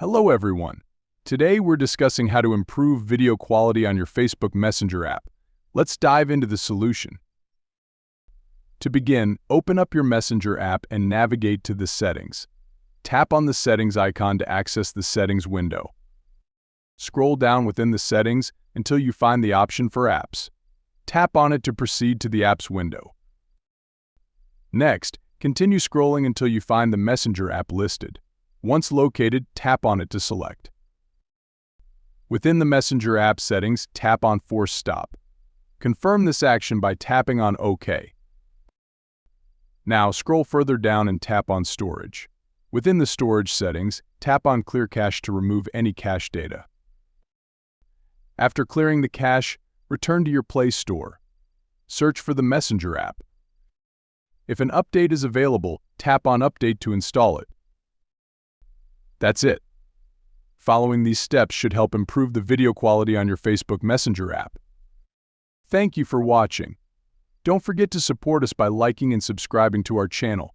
Hello everyone. Today we're discussing how to improve video quality on your Facebook Messenger app. Let's dive into the solution. To begin, open up your Messenger app and navigate to the settings. Tap on the settings icon to access the settings window. Scroll down within the settings until you find the option for apps. Tap on it to proceed to the apps window. Next, continue scrolling until you find the Messenger app listed. Once located, tap on it to select. Within the Messenger app settings, tap on Force Stop. Confirm this action by tapping on OK. Now scroll further down and tap on Storage. Within the storage settings, tap on Clear Cache to remove any cache data. After clearing the cache, return to your Play Store. Search for the Messenger app. If an update is available, tap on Update to install it. That's it. Following these steps should help improve the video quality on your Facebook Messenger app. Thank you for watching. Don't forget to support us by liking and subscribing to our channel.